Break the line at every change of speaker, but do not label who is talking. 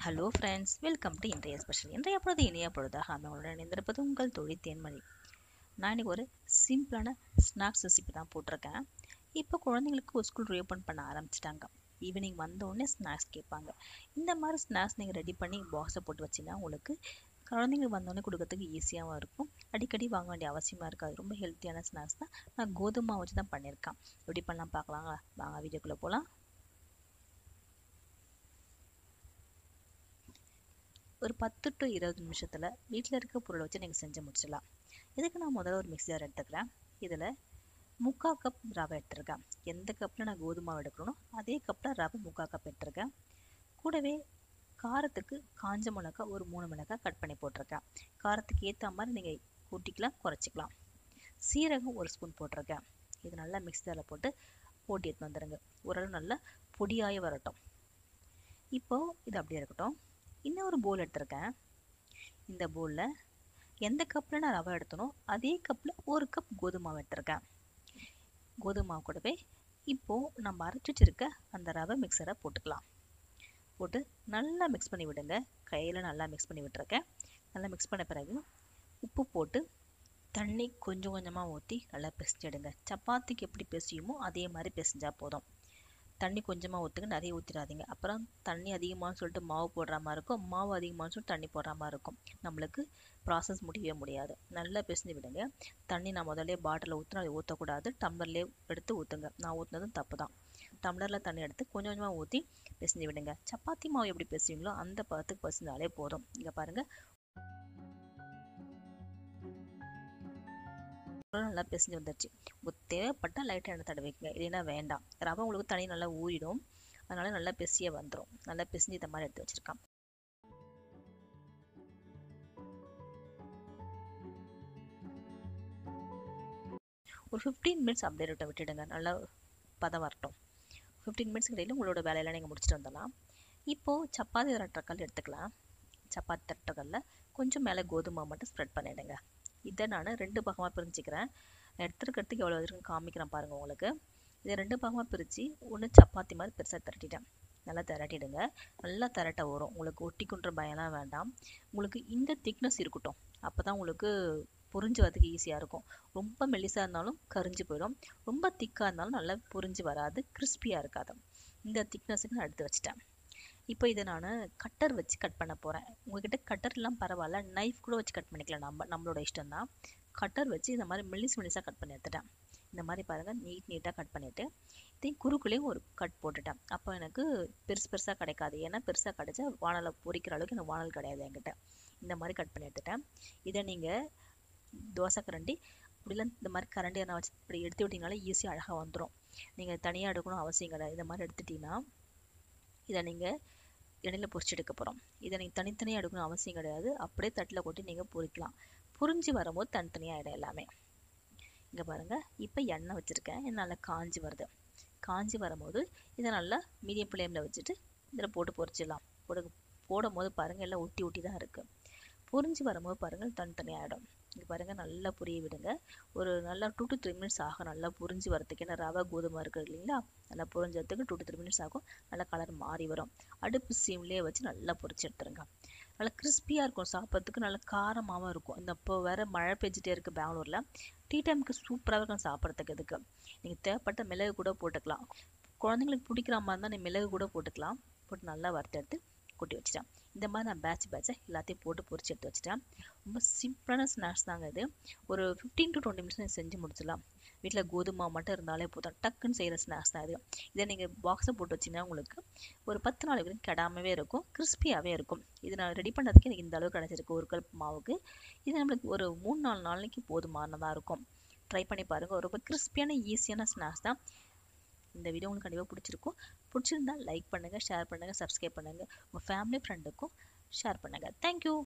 Hello friends, welcome to இன்றைய special. இன்றைய பொழுது இனிய பொழுதாக அமையுடன் இணைந்திருப்பது உங்கள் தொழில் தேன்மொழி. நான் இன்னைக்கு ஒரு சிம்பிளான ஸ்நாக்ஸ் ரெசிபி தான் போட்டிருக்கேன். இப்போ குழந்தைங்களுக்கு ஒரு ஸ்கூல் ரீஓப்பன் பண்ண ஆரம்பிச்சிட்டாங்க. ஈவினிங் வந்தோடனே ஸ்நாக்ஸ் கேட்பாங்க. இந்த மாதிரி ஸ்நாக்ஸ் நீங்கள் ரெடி பண்ணி பாக்ஸை போட்டு வச்சிங்கன்னா உங்களுக்கு குழந்தைங்களுக்கு வந்தோடனே கொடுக்கறதுக்கு ஈஸியாகவும் இருக்கும். அடிக்கடி வாங்க வேண்டிய அவசியமாக இருக்காது. ரொம்ப ஹெல்த்தியான ஸ்நாக்ஸ் தான். நான் கோதுமை வச்சு தான் பண்ணியிருக்கேன். எப்படி பண்ணலாம் பார்க்கலாங்களா? வாங்க வீடியோக்குள்ளே போகலாம். ஒரு 10 to 20 நிமிஷத்தில் வீட்டில் இருக்க பொருளை வச்சு நீங்கள் செஞ்சு முடிச்சிடலாம். இதுக்கு நான் முதல்ல ஒரு மிக்ஸி ஜார் எடுத்துக்கிறேன். இதில் 3/4 கப் ரவை எடுத்துருக்கேன். எந்த கப்பில் நான் கோதுமை மாவு எடுக்கணும் அதே கப்பில் ரவை 3/4 கப் எடுத்துருக்கேன். கூடவே காரத்துக்கு காஞ்ச மிளகாய் ஒரு 3 மிளகாய் கட் பண்ணி போட்டிருக்கேன். காரத்துக்கு ஏற்ற மாதிரி நீங்கள் கூட்டிக்கலாம் குறைச்சிக்கலாம். சீரகம் ஒரு ஸ்பூன் போட்டிருக்கேன். இது நல்லா மிக்ஸி ஜாரில் போட்டு எடுத்து வந்துடுங்க. ஓரளவு நல்லா பொடியாகி வரட்டும். இப்போது இது அப்படியே இருக்கட்டும். இன்னொரு போல் எடுத்திருக்கேன். இந்த போலில் எந்த கப்பில் நான் ரவை எடுத்தனோ அதே கப்பில் ஒரு கப் கோதுமை மாவு எடுத்திருக்கேன். கோதுமை மாவு கூடவே இப்போது நம்ம அரைச்சி வச்சிருக்க அந்த ரவை மிக்சரை போட்டுக்கலாம். போட்டு நல்லா மிக்ஸ் பண்ணி விடுங்க. கையில் நல்லா மிக்ஸ் பண்ணி விட்டுருக்கேன். நல்லா மிக்ஸ் பண்ண பிறகு உப்பு போட்டு தண்ணி கொஞ்சம் கொஞ்சமாக ஊற்றி நல்லா பிசைஞ்சிடுங்க. சப்பாத்திக்கு எப்படி பிசையுமோ அதே மாதிரி பிசைஞ்சால் போதும். தண்ணி கொஞ்சமாக ஊற்றுங்க, நிறைய ஊற்றிடாதீங்க. அப்புறம் தண்ணி அதிகமானு சொல்லிட்டு மாவு போடுற மாதிரி இருக்கும், மாவு அதிகமானு சொல்லிட்டு தண்ணி போடுற மாதிரி இருக்கும். நம்மளுக்கு ப்ராசஸ் முடியவே முடியாது. நல்லா பிசைஞ்சு விடுங்க. தண்ணி நான் முதல்ல பாட்டிலில் ஊற்றினா அதை ஊற்றக்கூடாது, டம்ளர்லேயே எடுத்து ஊற்றுங்க. நான் ஊற்றுனதும் தப்பு தான். டம்ளரில் தண்ணி எடுத்து கொஞ்சம் கொஞ்சமாக ஊற்றி பிசைஞ்சு விடுங்க. சப்பாத்தி மாவு எப்படி பிசையுங்களோ அந்த பதத்துக்கு பிசைஞ்சாலே போதும். இங்கே பாருங்கள், நல்லா பிசைஞ்சு வந்துடுச்சு. உங்களுக்கு தேவைப்பட்டால் லைட்டாக எண்ணெய் தடவிக்கங்க, இல்லைன்னா வேண்டாம். ரவை உங்களுக்கு தண்ணி நல்லா ஊறிடும், அதனால நல்லா பிசைய வந்துடும். நல்லா பிசைஞ்சு இந்த மாதிரி எடுத்து வச்சிருக்கேன். ஒரு 15 மினிட்ஸ் அப்படியே விட்டுடுங்க. நல்லா பதம் வரட்டும். 15 மினிட்ஸ் இடையில உங்களோட வேலையெல்லாம் நீங்கள் முடிச்சுட்டு வந்துடலாம். இப்போது சப்பாத்தி தட்டுறக்கல் எடுத்துக்கலாம். சப்பாத்தி தட்டுறக்கல்ல கொஞ்சம் மேலே கோதுமை மட்டும் ஸ்ப்ரெட் பண்ணிவிடுங்க. இதை நான் 2 பாகமாக பிரிஞ்சுக்கிறேன். எடுத்துருக்கிறதுக்கு எவ்வளோ இருக்குன்னு காமிக்கிறேன் பாருங்கள் உங்களுக்கு. இதை 2 பாகமாக பிரித்து ஒன்று சப்பாத்தி மாதிரி பெருசாக திரட்டிட்டேன். நல்லா திரட்டிடுங்க. நல்லா திரட்ட வரும். உங்களுக்கு ஒட்டிக்குன்ற பயம்லாம் வேண்டாம். உங்களுக்கு இந்த திக்னஸ் இருக்கட்டும். அப்போ தான் உங்களுக்கு புரிஞ்சு வரதுக்கு ஈஸியாக இருக்கும். ரொம்ப மெல்லிசாக இருந்தாலும் கரிஞ்சு போயிடும், ரொம்ப திக்காக இருந்தாலும் நல்லா புரிஞ்சு வராது, கிறிஸ்பியாக இருக்காது. இந்த திக்னஸுக்கு நான் எடுத்து வச்சுட்டேன். இப்போ இதை நான் கட்டர் வச்சு கட் பண்ண போகிறேன். உங்கள்கிட்ட கட்டர்லாம் பரவாயில்ல, நைஃப் கூட வச்சு கட் பண்ணிக்கலாம். நம்மளோட இஷ்டம் தான். கட்டர் வச்சு இந்த மாதிரி மெல்லிஸாக கட் பண்ணி எடுத்துட்டேன். இந்த மாதிரி பாருங்கள், நீட்டாக கட் பண்ணிவிட்டு இதையும் குறுக்குள்ளேயும் ஒரு கட் போட்டுட்டேன். அப்போ எனக்கு பெருசாக கிடைக்காது. ஏன்னா பெருசாக கிடைச்சா வானலை பொரிக்கிற அளவுக்கு எனக்கு வானல் கிடையாது என்கிட்ட. இந்த மாதிரி கட் பண்ணி எடுத்துட்டேன். இதை நீங்கள் தோசை கரண்டி அப்படிலாம் இந்த மாதிரி கரண்டி நான் வச்சு இப்படி எடுத்து விட்டிங்கனாலே ஈஸியாக அழகாக வந்துடும். நீங்கள் தனியாக எடுக்கணும் அவசியம் கிடையாது. இந்த மாதிரி எடுத்துட்டிங்கன்னா இதை நீங்கள் எண்ணெயில் பொரிச்சு எடுக்க போகிறோம். இதை நீங்கள் தனித்தனியாக எடுக்கணும் அவசியம் கிடையாது. அப்படியே தட்டில் கொட்டி நீங்கள் பொரிக்கலாம். புரிஞ்சு வரும்போது தனித்தனியாக இடம் எல்லாமே. இங்கே பாருங்கள், இப்போ எண்ணெய் வச்சுருக்கேன். எண்ணெய் நல்லா காஞ்சி வருது. காஞ்சி வரும்போது இதை நல்லா மீடியம் ஃப்ளேமில் வச்சுட்டு இதில் போட்டு பொரிச்சிடலாம். போடும் போது பாருங்கள் எல்லாம் ஒட்டி தான் இருக்குது. பொரிஞ்சு வரும்போது பாருங்கள் தனித்தனியாகிடும். இங்கே பாருங்கள், நல்லா புரிய விடுங்க. ஒரு நல்லா 2 to 3 மினிட்ஸ் ஆகும் நல்லா புரிஞ்சு வரதுக்கு. ஏன்னா ரவை கோதுமை இருக்குது இல்லைங்களா, நல்லா புரிஞ்சதுக்கு 2 to 3 மினிட்ஸ் ஆகும். நல்லா கலர் மாறி வரும். அடுப்பு சீம்லேயே வச்சு நல்லா பொரிச்சு எடுத்துருங்க. நல்லா கிறிஸ்பியாக இருக்கும், சாப்பிட்றதுக்கு நல்லா காரமாகவும் இருக்கும். இந்த இப்போ வேறு மழை பெஞ்சிட்டே இருக்குது பெங்களூரில். டீ டைமுக்கு சூப்பராக இருக்கும் சாப்பிட்றதுக்கு. இதுக்கு நீங்கள் தேவைப்பட்ட மிளகு கூட போட்டுக்கலாம். குழந்தைங்களுக்கு பிடிக்கிற மாதிரி இருந்தால் நீங்கள் மிளகு கூட போட்டுக்கலாம். போட்டு நல்லா வறுத்து எடுத்து கொட்டி வச்சுட்டேன். இந்த மாதிரி நான் பேட்சாக எல்லாத்தையும் போட்டு பொரிச்சு எடுத்து வச்சுட்டேன். ரொம்ப சிம்பிளான ஸ்நாக்ஸ் தாங்க இது. ஒரு 15 to 20 மினிட்ஸ் செஞ்சு முடிச்சிடலாம். வீட்டில் கோதுமை மட்டும் இருந்தாலே போதும், டக்குன்னு செய்கிற ஸ்நாக்ஸ் தான் இது. இதை நீங்கள் பாக்ஸில் போட்டு வச்சிங்கன்னா உங்களுக்கு ஒரு 10 நாள் வரைக்கும் கெடாமவே இருக்கும், கிறிஸ்பியாகவே இருக்கும். இது நான் ரெடி பண்ணதுக்கு எனக்கு இந்த அளவுக்கு கிடச்சிருக்கு ஒரு கப் மாவுக்கு. இது நம்மளுக்கு ஒரு 3-4 நாளைக்கு போதுமானதாக இருக்கும். ட்ரை பண்ணி பாருங்கள். ரொம்ப கிறிஸ்பியான ஈஸியான ஸ்நாக்ஸ் தான். இந்த வீடியோ உங்களுக்கு கண்டிப்பாக பிடிச்சிருக்கும். பிடிச்சிருந்தால் லைக் பண்ணுங்கள், ஷேர் பண்ணுங்கள், சப்ஸ்கிரைப் பண்ணுங்கள். உங்கள் ஃபேமிலி ஃப்ரெண்டுக்கும் ஷேர் பண்ணுங்கள். தேங்க்யூ.